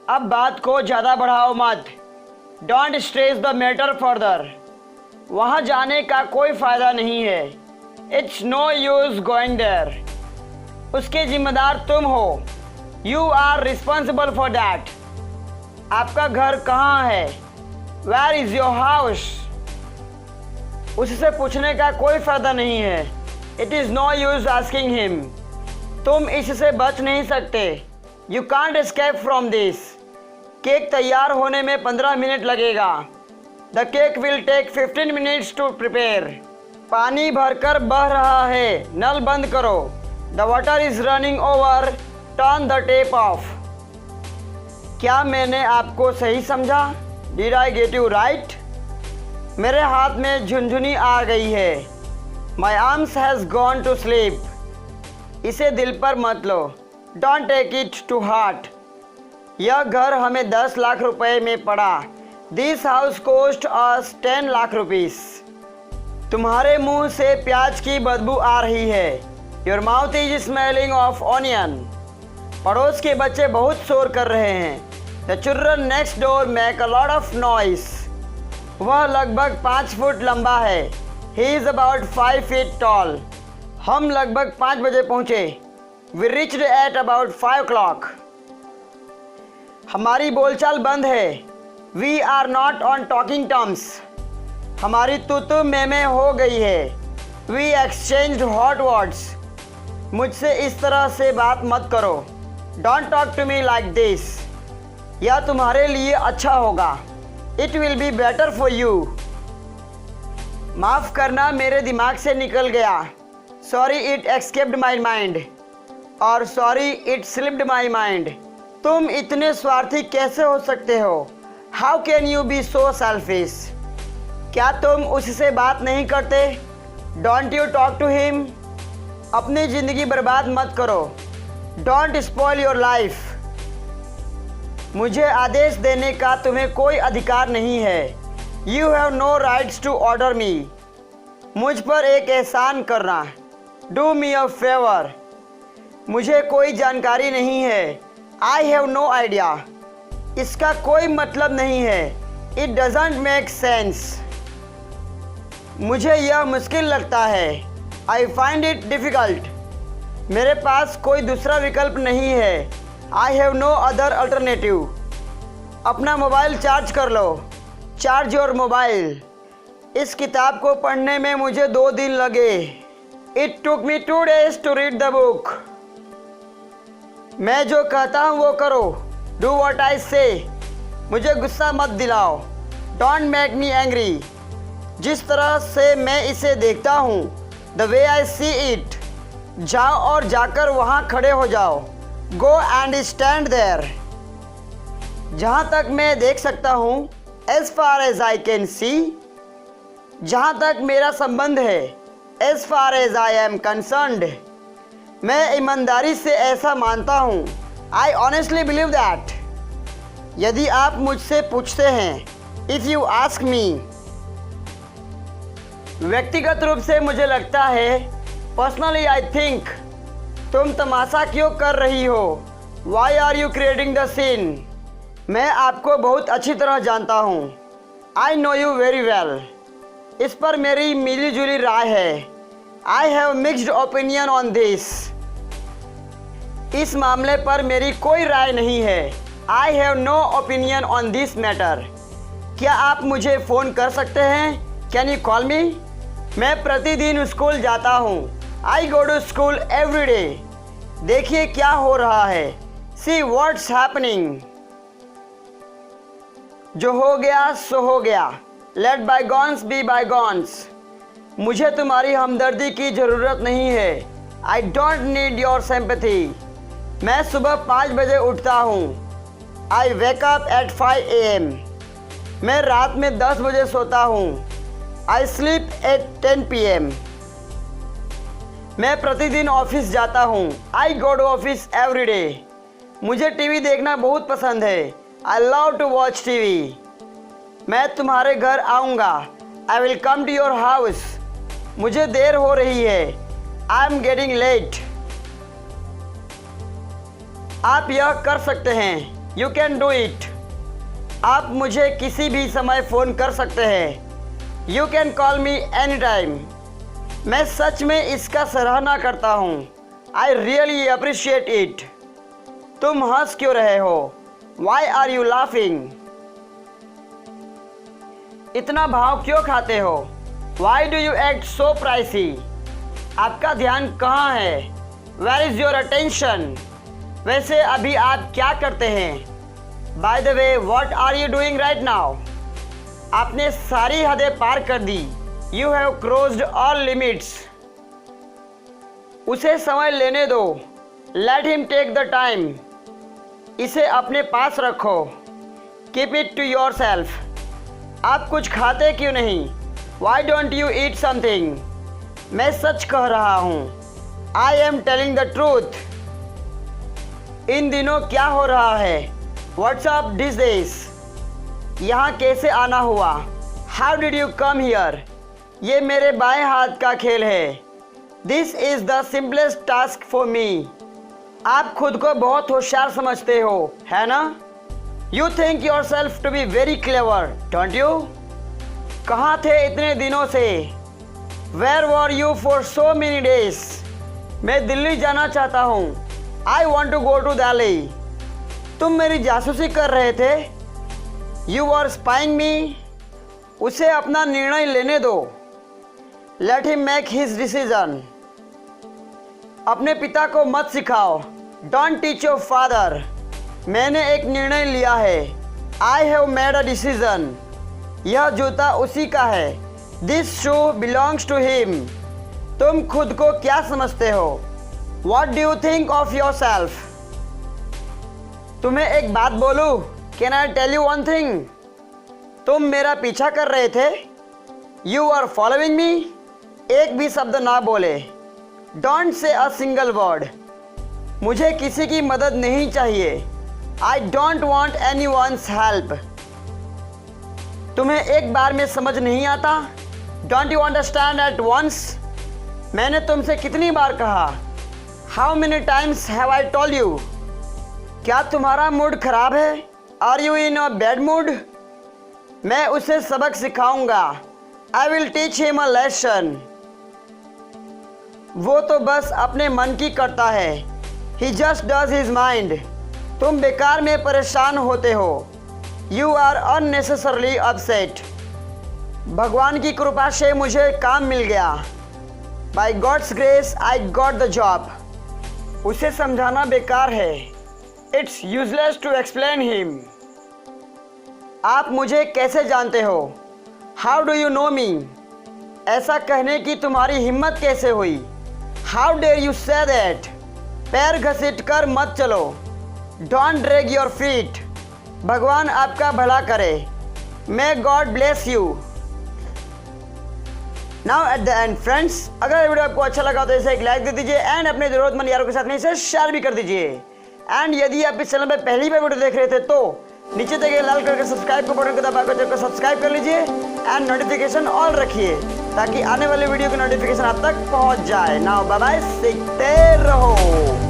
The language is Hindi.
अब बात को ज़्यादा बढ़ाओ मत। Don't stress the matter further. वहाँ जाने का कोई फ़ायदा नहीं है। It's no use going there. उसके जिम्मेदार तुम हो। You are responsible for that. आपका घर कहाँ है? Where is your house? उससे पूछने का कोई फ़ायदा नहीं है। It is no use asking him. तुम इससे बच नहीं सकते। You can't escape from this. Cake तैयार होने में 15 मिनट लगेगा। The cake will take 15 minutes to prepare. पानी भरकर बह रहा है, नल बंद करो। The water is running over, turn the tap off. क्या मैंने आपको सही समझा? Did I get you right? मेरे हाथ में झुनझुनी आ गई है। My arms has gone to sleep. इसे दिल पर मत लो। Don't take it to heart. यह घर हमें 10 लाख रुपए में पड़ा। This house cost us 10 lakh rupees. तुम्हारे मुंह से प्याज की बदबू आ रही है। Your mouth is smelling of onion. पड़ोस के बच्चे बहुत शोर कर रहे हैं। The children next door make a lot of noise. वह लगभग 5 फुट लंबा है। He is about 5 feet tall. हम लगभग 5 बजे पहुँचे। We reached at about 5 o'clock। हमारी बोलचाल बंद है। We are not on talking terms. हमारी तू में हो गई है। We exchanged hot words. मुझसे इस तरह से बात मत करो। Don't talk to me like this. यह तुम्हारे लिए अच्छा होगा। It will be better for you. माफ़ करना, मेरे दिमाग से निकल गया। Sorry it escaped my mind. और sorry it slipped my mind. तुम इतने स्वार्थी कैसे हो सकते हो? How can you be so selfish? क्या तुम उससे बात नहीं करते? Don't you talk to him? अपनी ज़िंदगी बर्बाद मत करो। Don't spoil your life. मुझे आदेश देने का तुम्हें कोई अधिकार नहीं है। You have no rights to order me. मुझ पर एक एहसान करना। Do me a favour. मुझे कोई जानकारी नहीं है। I have no idea. इसका कोई मतलब नहीं है। It doesn't make sense. मुझे यह मुश्किल लगता है। I find it difficult. मेरे पास कोई दूसरा विकल्प नहीं है। I have no other alternative. अपना मोबाइल चार्ज कर लो। Charge your mobile. इस किताब को पढ़ने में मुझे 2 दिन लगे। It took me 2 days to read the book. मैं जो कहता हूँ वो करो। डू वॉट आई से। मुझे गुस्सा मत दिलाओ। Don't make me angry. जिस तरह से मैं इसे देखता हूँ, the way I see it. जाओ और जाकर वहाँ खड़े हो जाओ। Go and stand there. जहाँ तक मैं देख सकता हूँ, as far as I can see. जहाँ तक मेरा संबंध है, as far as I am concerned. मैं ईमानदारी से ऐसा मानता हूँ। I honestly believe that. यदि आप मुझसे पूछते हैं, इफ़ यू आस्क मी। व्यक्तिगत रूप से मुझे लगता है, पर्सनली आई थिंक, तुम तमाशा क्यों कर रही हो? Why are you creating the scene? मैं आपको बहुत अच्छी तरह जानता हूँ। I know you very well. इस पर मेरी मिली जुली राय है। I have mixed opinion on this. इस मामले पर मेरी कोई राय नहीं है। I have no opinion on this matter. क्या आप मुझे फ़ोन कर सकते हैं? Can you call me? मैं प्रतिदिन स्कूल जाता हूँ। I go to school every day. देखिए क्या हो रहा है। See what's happening. जो हो गया सो हो गया। Let bygones be bygones. मुझे तुम्हारी हमदर्दी की ज़रूरत नहीं है। I don't need your sympathy. मैं सुबह 5 बजे उठता हूँ। I wake up at 5 AM। मैं रात में 10 बजे सोता हूँ। I sleep at 10 PM। मैं प्रतिदिन ऑफिस जाता हूँ। I go to office every day. मुझे टीवी देखना बहुत पसंद है। I love to watch TV. मैं तुम्हारे घर आऊँगा। I will come to your house. मुझे देर हो रही है। I am getting late. आप यह कर सकते हैं। You can do it. आप मुझे किसी भी समय फ़ोन कर सकते हैं। You can call me any time. मैं सच में इसका सराहना करता हूँ। I really appreciate it. तुम हंस क्यों रहे हो? Why are you laughing? इतना भाव क्यों खाते हो? Why do you act so pricey? आपका ध्यान कहाँ है? Where is your attention? वैसे अभी आप क्या करते हैं? By the way, what are you doing right now? आपने सारी हदें पार कर दी। You have crossed all limits. उसे समय लेने दो। Let him take the time. इसे अपने पास रखो। Keep it to yourself. आप कुछ खाते क्यों नहीं? Why don't you eat something? मैं सच कह रहा हूँ। I am telling the truth. इन दिनों क्या हो रहा है? What's up this days? यहाँ कैसे आना हुआ? How did you come here? ये मेरे बाएं हाथ का खेल है। This is the simplest task for me. आप खुद को बहुत होशियार समझते हो, है ना? You think yourself to be very clever, don't you? कहाँ थे इतने दिनों से? Where were you for so many days? मैं दिल्ली जाना चाहता हूँ। I want to go to Delhi. तुम मेरी जासूसी कर रहे थे। You were spying me. उसे अपना निर्णय लेने दो। Let him make his decision. अपने पिता को मत सिखाओ। Don't teach your father. मैंने एक निर्णय लिया है। I have made a decision. यह जूता उसी का है। This shoe belongs to him. तुम खुद को क्या समझते हो? What do you think of yourself? तुम्हें एक बात बोलूं? Can I tell you one thing? तुम मेरा पीछा कर रहे थे। You are following me. एक भी शब्द ना बोले। Don't say a single word. मुझे किसी की मदद नहीं चाहिए। I don't want anyone's help. तुम्हें एक बार में समझ नहीं आता? Don't you understand at once? मैंने तुमसे कितनी बार कहा? How many times have I told you? क्या तुम्हारा मूड खराब है? Are you in a bad mood? मैं उसे सबक सिखाऊंगा। I will teach him a lesson. वो तो बस अपने मन की करता है। He just does his mind. तुम बेकार में परेशान होते हो। You are unnecessarily upset. भगवान की कृपा से मुझे काम मिल गया। By God's grace I got the job. उसे समझाना बेकार है। It's useless to explain him. आप मुझे कैसे जानते हो? How do you know me? ऐसा कहने की तुम्हारी हिम्मत कैसे हुई? How dare you say that? पैर घसीट कर मत चलो। Don't drag your feet. भगवान आपका भला करे। May God bless you. Now at the end friends, अगर वीडियो आपको अच्छा लगा तो इसे एक लाइक दे दीजिए एंड अपने ज़रूरतमंद यारों के साथ में इसे शेयर भी कर दीजिए। एंड यदि आप इस चैनल पर पहली बार वीडियो देख रहे थे तो नीचे दिए लाल कलर के सब्सक्राइब को बटन को दबाकर चैनल को सब्सक्राइब कर लीजिए एंड नोटिफिकेशन ऑल रखिए ताकि आने वाले वीडियो की नोटिफिकेशन आप तक पहुंच जाए। नाउ बाय बाय, सीखते रहो।